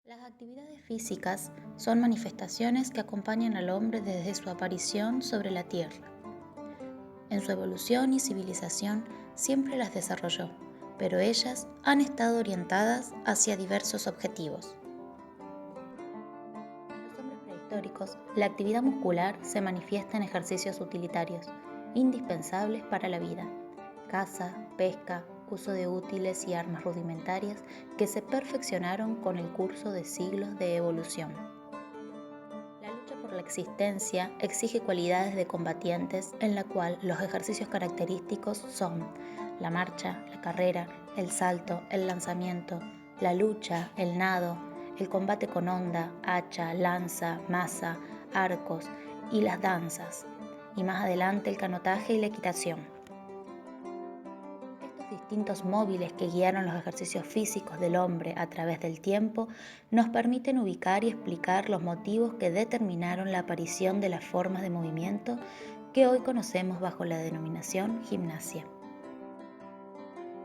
Las actividades físicas son manifestaciones que acompañan al hombre desde su aparición sobre la Tierra. En su evolución y civilización siempre las desarrolló, pero ellas han estado orientadas hacia diversos objetivos. En los hombres prehistóricos, la actividad muscular se manifiesta en ejercicios utilitarios, indispensables para la vida: caza, pesca, uso de útiles y armas rudimentarias que se perfeccionaron con el curso de siglos de evolución. La lucha por la existencia exige cualidades de combatientes en la cual los ejercicios característicos son la marcha, la carrera, el salto, el lanzamiento, la lucha, el nado, el combate con honda, hacha, lanza, maza, arcos y las danzas, y más adelante el canotaje y la equitación. Estos distintos móviles que guiaron los ejercicios físicos del hombre a través del tiempo nos permiten ubicar y explicar los motivos que determinaron la aparición de las formas de movimiento que hoy conocemos bajo la denominación gimnasia.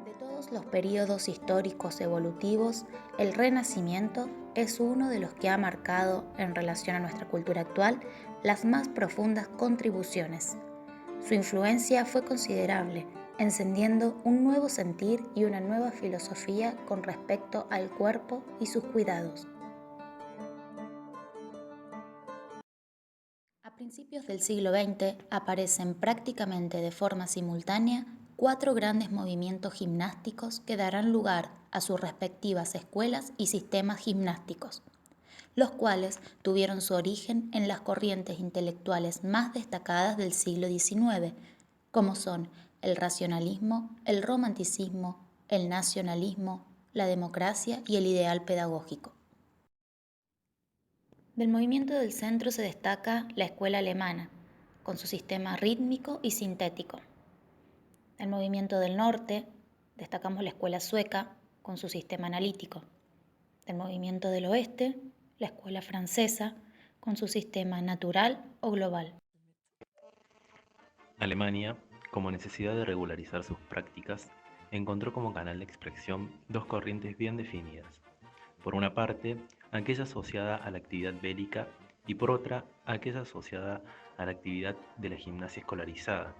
De todos los períodos históricos evolutivos, el Renacimiento es uno de los que ha marcado, en relación a nuestra cultura actual, las más profundas contribuciones. Su influencia fue considerable, encendiendo un nuevo sentir y una nueva filosofía con respecto al cuerpo y sus cuidados. A principios del siglo XX aparecen prácticamente de forma simultánea 4 grandes movimientos gimnásticos que darán lugar a sus respectivas escuelas y sistemas gimnásticos, los cuales tuvieron su origen en las corrientes intelectuales más destacadas del siglo XIX, como son el racionalismo, el romanticismo, el nacionalismo, la democracia y el ideal pedagógico. Del movimiento del centro se destaca la escuela alemana, con su sistema rítmico y sintético. Del movimiento del norte destacamos la escuela sueca, con su sistema analítico. Del movimiento del oeste, la escuela francesa, con su sistema natural o global. Alemania, como necesidad de regularizar sus prácticas, encontró como canal de expresión dos corrientes bien definidas. Por una parte, aquella asociada a la actividad bélica y por otra, aquella asociada a la actividad de la gimnasia escolarizada,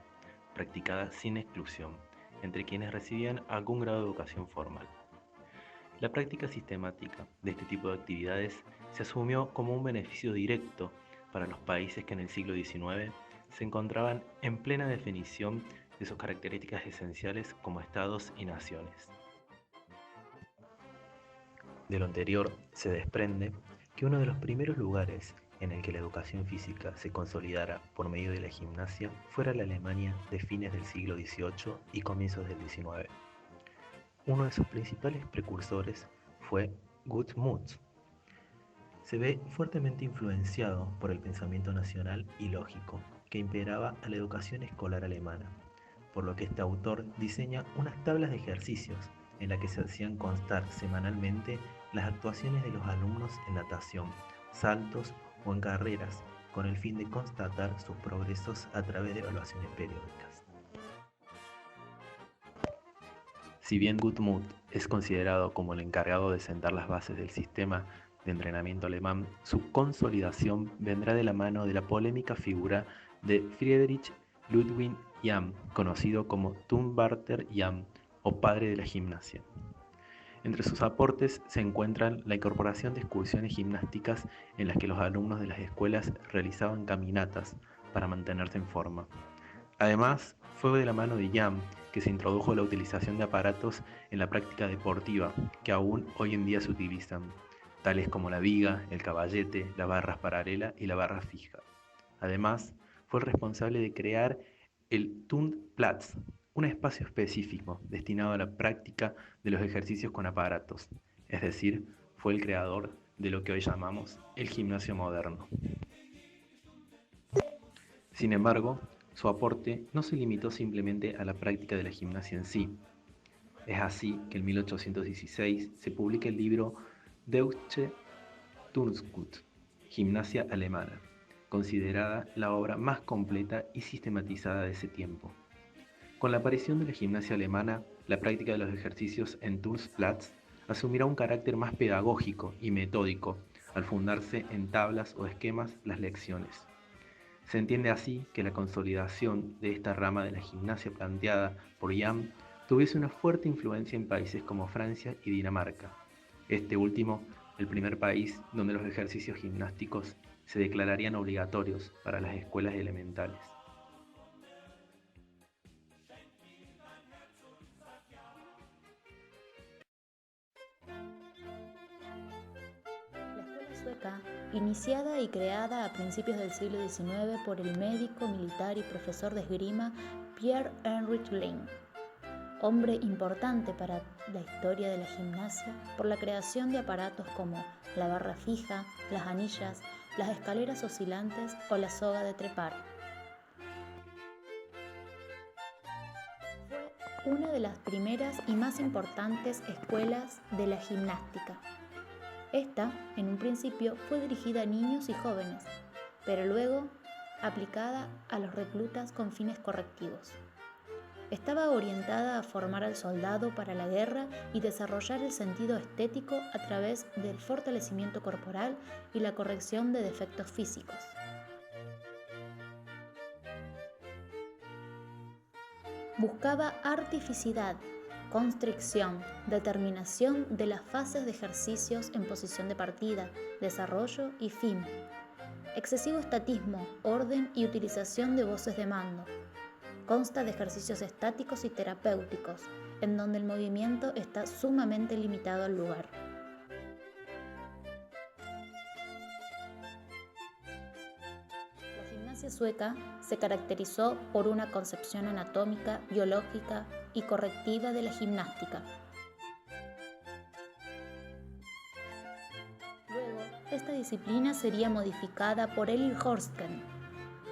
practicada sin exclusión, entre quienes recibían algún grado de educación formal. La práctica sistemática de este tipo de actividades se asumió como un beneficio directo para los países que en el siglo XIX se encontraban en plena definición de sus características esenciales como estados y naciones. De lo anterior se desprende que uno de los primeros lugares en el que la educación física se consolidara por medio de la gimnasia fuera la Alemania de fines del siglo XVIII y comienzos del XIX. Uno de sus principales precursores fue Guttmuth. Se ve fuertemente influenciado por el pensamiento nacional y lógico que imperaba a la educación escolar alemana, por lo que este autor diseña unas tablas de ejercicios en las que se hacían constar semanalmente las actuaciones de los alumnos en natación, saltos o en carreras, con el fin de constatar sus progresos a través de evaluaciones periódicas. Si bien Guttmuth es considerado como el encargado de sentar las bases del sistema de entrenamiento alemán, su consolidación vendrá de la mano de la polémica figura de Friedrich Ludwig Jahn, conocido como Turnvater Jahn o padre de la gimnasia. Entre sus aportes se encuentran la incorporación de excursiones gimnásticas en las que los alumnos de las escuelas realizaban caminatas para mantenerse en forma. Además, fue de la mano de Jahn que se introdujo la utilización de aparatos en la práctica deportiva que aún hoy en día se utilizan, tales como la viga, el caballete, la barra paralela y la barra fija. Además, fue el responsable de crear el Turnplatz, un espacio específico destinado a la práctica de los ejercicios con aparatos, es decir, fue el creador de lo que hoy llamamos el gimnasio moderno. Sin embargo, su aporte no se limitó simplemente a la práctica de la gimnasia en sí. Es así que en 1816 se publica el libro Deutsche Turnkunst, Gimnasia Alemana, considerada la obra más completa y sistematizada de ese tiempo. Con la aparición de la gimnasia alemana, la práctica de los ejercicios en Turnplatz asumirá un carácter más pedagógico y metódico al fundarse en tablas o esquemas las lecciones. Se entiende así que la consolidación de esta rama de la gimnasia planteada por Iam tuviese una fuerte influencia en países como Francia y Dinamarca. Este último, el primer país donde los ejercicios gimnásticos se declararían obligatorios para las escuelas elementales. La escuela sueca, iniciada y creada a principios del siglo XIX por el médico, militar y profesor de esgrima Pierre Heinrich Lehn, hombre importante para la historia de la gimnasia por la creación de aparatos como la barra fija, las anillas, las escaleras oscilantes o la soga de trepar. Fue una de las primeras y más importantes escuelas de la gimnástica. Esta, en un principio, fue dirigida a niños y jóvenes, pero luego aplicada a los reclutas con fines correctivos. Estaba orientada a formar al soldado para la guerra y desarrollar el sentido estético a través del fortalecimiento corporal y la corrección de defectos físicos. Buscaba artificidad, constricción, determinación de las fases de ejercicios en posición de partida, desarrollo y fin, excesivo estatismo, orden y utilización de voces de mando. Consta de ejercicios estáticos y terapéuticos, en donde el movimiento está sumamente limitado al lugar. La gimnasia sueca se caracterizó por una concepción anatómica, biológica y correctiva de la gimnástica. Luego, esta disciplina sería modificada por Elie Horstgen,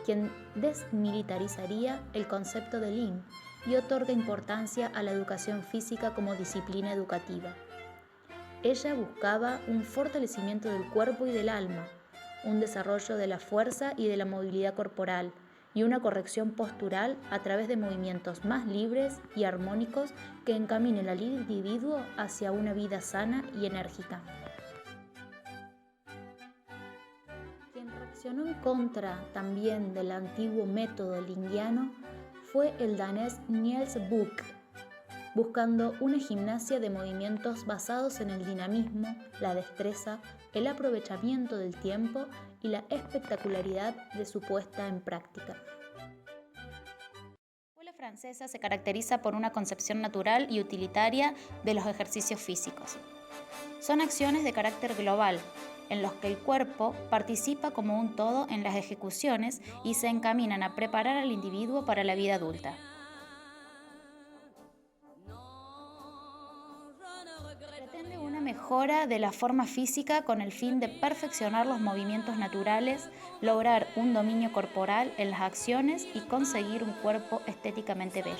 quien desmilitarizaría el concepto de Lehn y otorga importancia a la educación física como disciplina educativa. Ella buscaba un fortalecimiento del cuerpo y del alma, un desarrollo de la fuerza y de la movilidad corporal y una corrección postural a través de movimientos más libres y armónicos que encaminen al individuo hacia una vida sana y enérgica. Quien reaccionó en contra también del antiguo método lingiano fue el danés Niels Buch, buscando una gimnasia de movimientos basados en el dinamismo, la destreza, el aprovechamiento del tiempo y la espectacularidad de su puesta en práctica. La escuela francesa se caracteriza por una concepción natural y utilitaria de los ejercicios físicos. Son acciones de carácter global, en los que el cuerpo participa como un todo en las ejecuciones y se encaminan a preparar al individuo para la vida adulta. Pretende una mejora de la forma física con el fin de perfeccionar los movimientos naturales, lograr un dominio corporal en las acciones y conseguir un cuerpo estéticamente bello.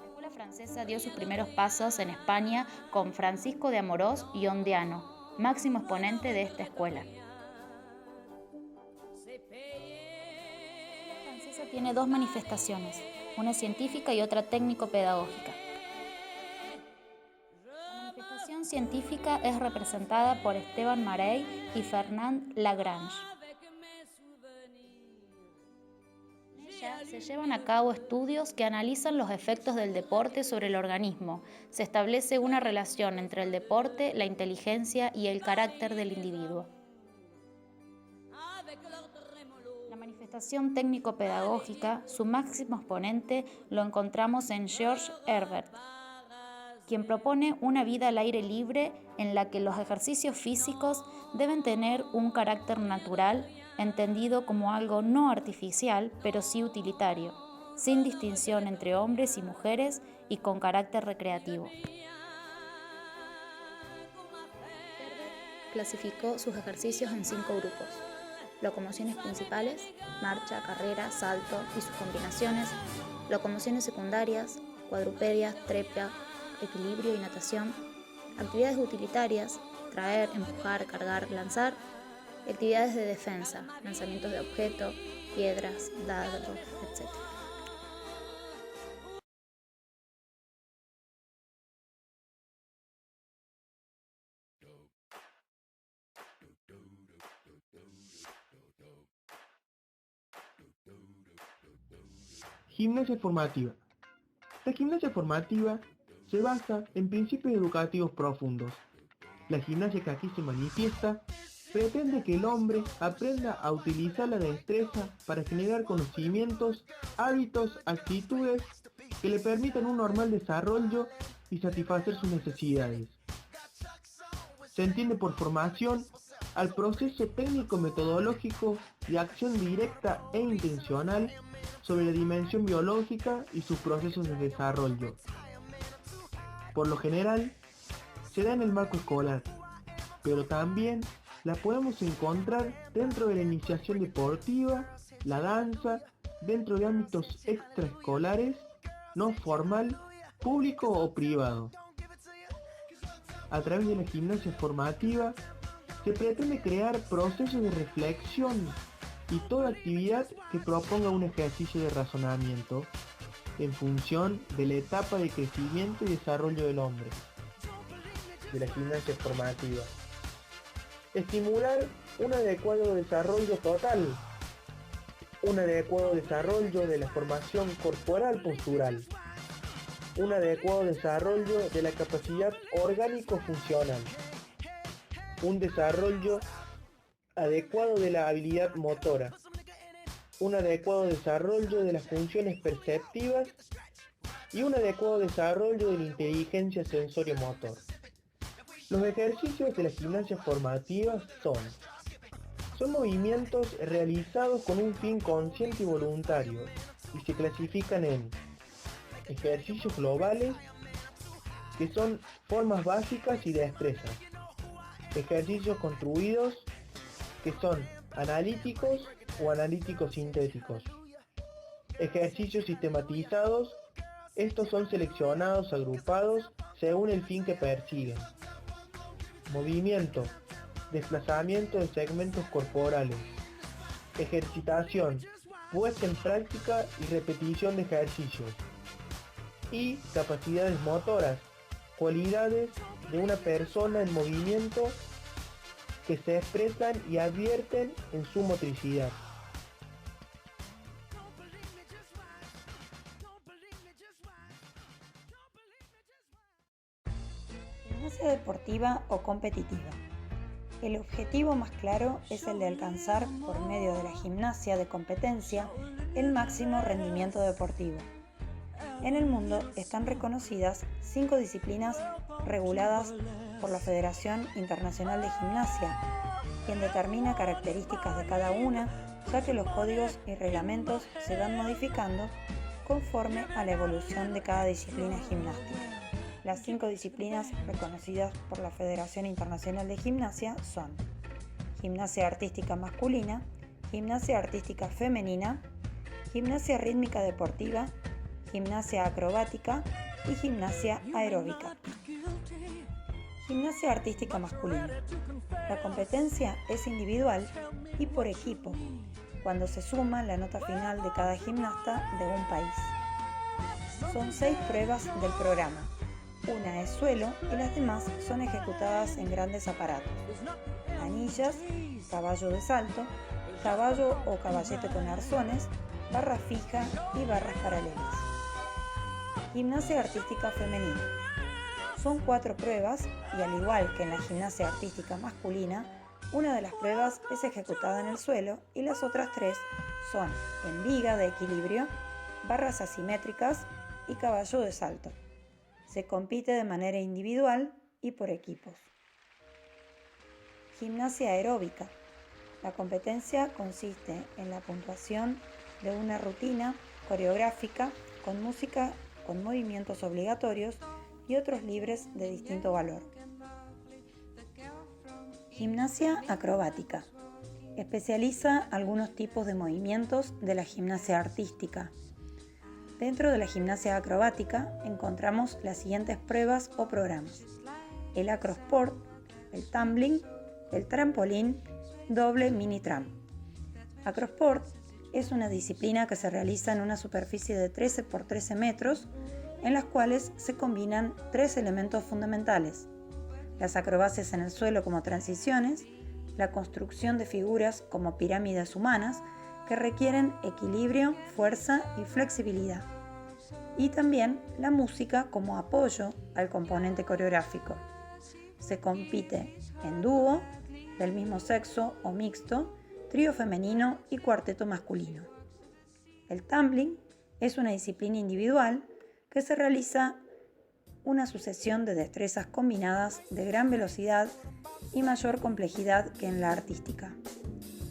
La escuela francesa dio sus primeros pasos en España con Francisco de Amorós y Ondeano, máximo exponente de esta escuela. La francesa tiene dos manifestaciones, una científica y otra técnico-pedagógica. La manifestación científica es representada por Esteban Marey y Fernand Lagrange. En ella se llevan a cabo estudios que analizan los efectos del deporte sobre el organismo. Se establece una relación entre el deporte, la inteligencia y el carácter del individuo. La manifestación técnico-pedagógica, su máximo exponente lo encontramos en George Herbert, quien propone una vida al aire libre en la que los ejercicios físicos deben tener un carácter natural, entendido como algo no artificial, pero sí utilitario, sin distinción entre hombres y mujeres y con carácter recreativo. Herbert clasificó sus ejercicios en 5 grupos: locomociones principales, marcha, carrera, salto y sus combinaciones, locomociones secundarias, cuadrupedias, trepa, equilibrio y natación, actividades utilitarias, traer, empujar, cargar, lanzar, y actividades de defensa, lanzamientos de objetos, piedras, dardos, etc. Gimnasia formativa. La gimnasia formativa se basa en principios educativos profundos. La gimnasia que aquí se manifiesta pretende que el hombre aprenda a utilizar la destreza para generar conocimientos, hábitos, actitudes que le permitan un normal desarrollo y satisfacer sus necesidades. Se entiende por formación al proceso técnico-metodológico de acción directa e intencional sobre la dimensión biológica y sus procesos de desarrollo. Por lo general, se da en el marco escolar, pero también la podemos encontrar dentro de la iniciación deportiva, la danza, dentro de ámbitos extraescolares, no formal, público o privado. A través de la gimnasia formativa, se pretende crear procesos de reflexión y toda actividad que proponga un ejercicio de razonamiento en función de la etapa de crecimiento y desarrollo del hombre. De la gimnasia formativa. Estimular un adecuado desarrollo total, un adecuado desarrollo de la formación corporal postural, un adecuado desarrollo de la capacidad orgánico-funcional, un desarrollo adecuado de la habilidad motora, un adecuado desarrollo de las funciones perceptivas y un adecuado desarrollo de la inteligencia sensorio-motor. Los ejercicios de la gimnasia formativa son movimientos realizados con un fin consciente y voluntario y se clasifican en ejercicios globales, que son formas básicas y destrezas, ejercicios construidos, que son analíticos o analíticos sintéticos, ejercicios sistematizados, estos son seleccionados, agrupados según el fin que persiguen. Movimiento, desplazamiento de segmentos corporales, ejercitación, puesta en práctica y repetición de ejercicios, y capacidades motoras, cualidades de una persona en movimiento que se expresan y advierten en su motricidad. Gimnasia deportiva o competitiva. El objetivo más claro es el de alcanzar, por medio de la gimnasia de competencia, el máximo rendimiento deportivo. En el mundo están reconocidas 5 disciplinas reguladas por la Federación Internacional de Gimnasia, quien determina características de cada una, ya que los códigos y reglamentos se van modificando conforme a la evolución de cada disciplina gimnástica. Las 5 disciplinas reconocidas por la Federación Internacional de Gimnasia son gimnasia artística masculina, gimnasia artística femenina, gimnasia rítmica deportiva, gimnasia acrobática y gimnasia aeróbica. Gimnasia artística masculina. La competencia es individual y por equipo, cuando se suma la nota final de cada gimnasta de un país. Son 6 pruebas del programa. Una es suelo y las demás son ejecutadas en grandes aparatos. Anillas, caballo de salto, caballo o caballete con arzones, barra fija y barras paralelas. Gimnasia artística femenina. Son 4 pruebas y al igual que en la gimnasia artística masculina, una de las pruebas es ejecutada en el suelo y las otras 3 son en viga de equilibrio, barras asimétricas y caballo de salto. Se compite de manera individual y por equipos. Gimnasia aeróbica. La competencia consiste en la puntuación de una rutina coreográfica con música, con movimientos obligatorios y otros libres de distinto valor. Gimnasia acrobática. Especializa algunos tipos de movimientos de la gimnasia artística. Dentro de la gimnasia acrobática encontramos las siguientes pruebas o programas: el acrosport, el tumbling, el trampolín, doble mini tramp. Acrosport es una disciplina que se realiza en una superficie de 13 por 13 metros, en las cuales se combinan 3 elementos fundamentales: las acrobacias en el suelo como transiciones, la construcción de figuras como pirámides humanas que requieren equilibrio, fuerza y flexibilidad. Y también la música como apoyo al componente coreográfico. Se compite en dúo, del mismo sexo o mixto, trío femenino y cuarteto masculino. El tumbling es una disciplina individual que se realiza una sucesión de destrezas combinadas de gran velocidad y mayor complejidad que en la artística.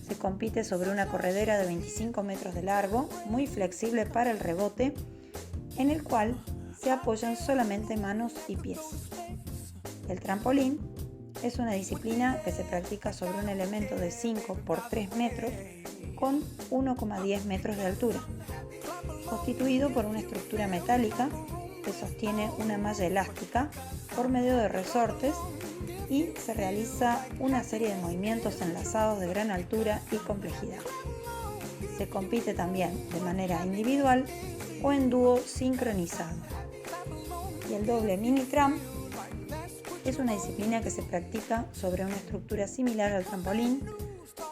Se compite sobre una corredera de 25 metros de largo, muy flexible para el rebote, en el cual se apoyan solamente manos y pies. El trampolín es una disciplina que se practica sobre un elemento de 5 por 3 metros con 1,10 metros de altura, constituido por una estructura metálica que sostiene una malla elástica por medio de resortes y se realiza una serie de movimientos enlazados de gran altura y complejidad. Se compite también de manera individual o en dúo sincronizado. Y el doble mini tramp es una disciplina que se practica sobre una estructura similar al trampolín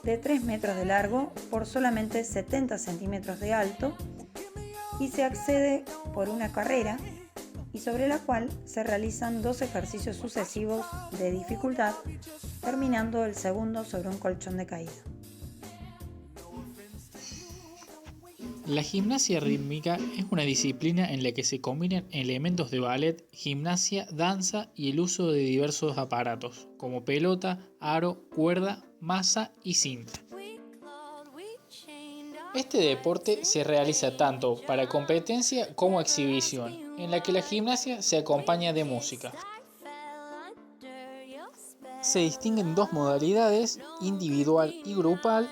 de 3 metros de largo por solamente 70 centímetros de alto y se accede por una carrera y sobre la cual se realizan 2 ejercicios sucesivos de dificultad, terminando el segundo sobre un colchón de caída. La gimnasia rítmica es una disciplina en la que se combinan elementos de ballet, gimnasia, danza y el uso de diversos aparatos, como pelota, aro, cuerda, masa y cinta. Este deporte se realiza tanto para competencia como exhibición, en la que la gimnasia se acompaña de música. Se distinguen 2 modalidades, individual y grupal.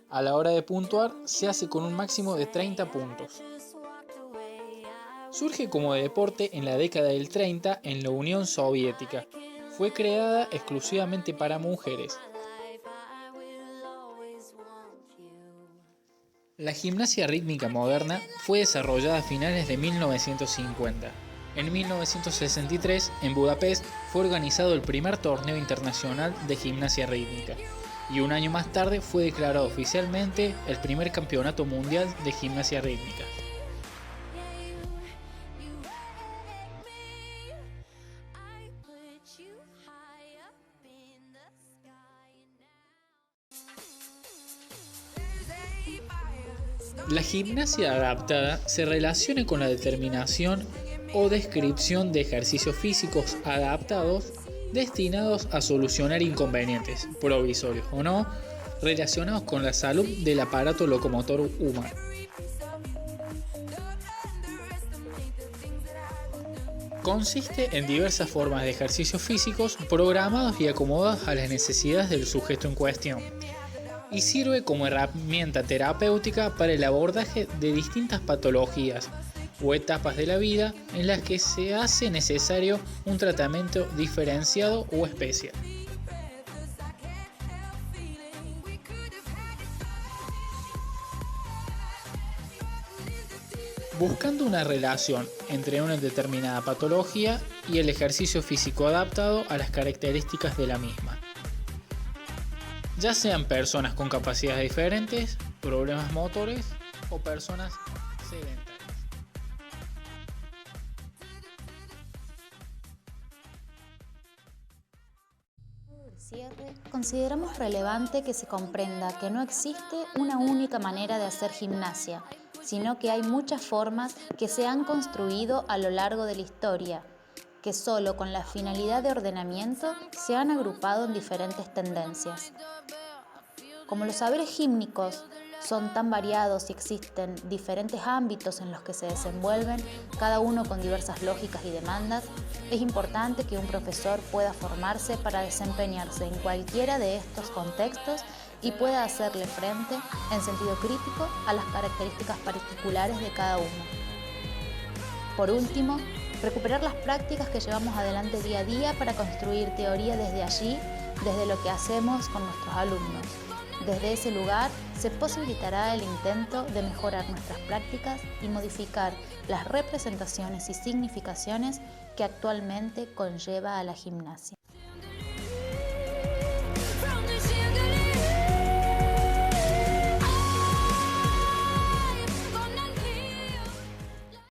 A la hora de puntuar se hace con un máximo de 30 puntos. Surge como deporte en la década del 30 en la Unión Soviética. Fue creada exclusivamente para mujeres. La gimnasia rítmica moderna fue desarrollada a finales de 1950. En 1963, en Budapest, fue organizado el primer torneo internacional de gimnasia rítmica. Y un año más tarde fue declarado oficialmente el primer campeonato mundial de gimnasia rítmica. La gimnasia adaptada se relaciona con la determinación o descripción de ejercicios físicos adaptados destinados a solucionar inconvenientes, provisorios o no, relacionados con la salud del aparato locomotor humano. Consiste en diversas formas de ejercicios físicos programados y acomodados a las necesidades del sujeto en cuestión, y sirve como herramienta terapéutica para el abordaje de distintas patologías o etapas de la vida en las que se hace necesario un tratamiento diferenciado o especial. Buscando una relación entre una determinada patología y el ejercicio físico adaptado a las características de la misma. Ya sean personas con capacidades diferentes, problemas motores o personas sedentarias. Consideramos relevante que se comprenda que no existe una única manera de hacer gimnasia, sino que hay muchas formas que se han construido a lo largo de la historia, que solo con la finalidad de ordenamiento se han agrupado en diferentes tendencias. Como los saberes gímnicos son tan variados y existen diferentes ámbitos en los que se desenvuelven, cada uno con diversas lógicas y demandas, es importante que un profesor pueda formarse para desempeñarse en cualquiera de estos contextos y pueda hacerle frente en sentido crítico a las características particulares de cada uno. Por último, recuperar las prácticas que llevamos adelante día a día para construir teoría desde allí, desde lo que hacemos con nuestros alumnos. Desde ese lugar se posibilitará el intento de mejorar nuestras prácticas y modificar las representaciones y significaciones que actualmente conlleva a la gimnasia.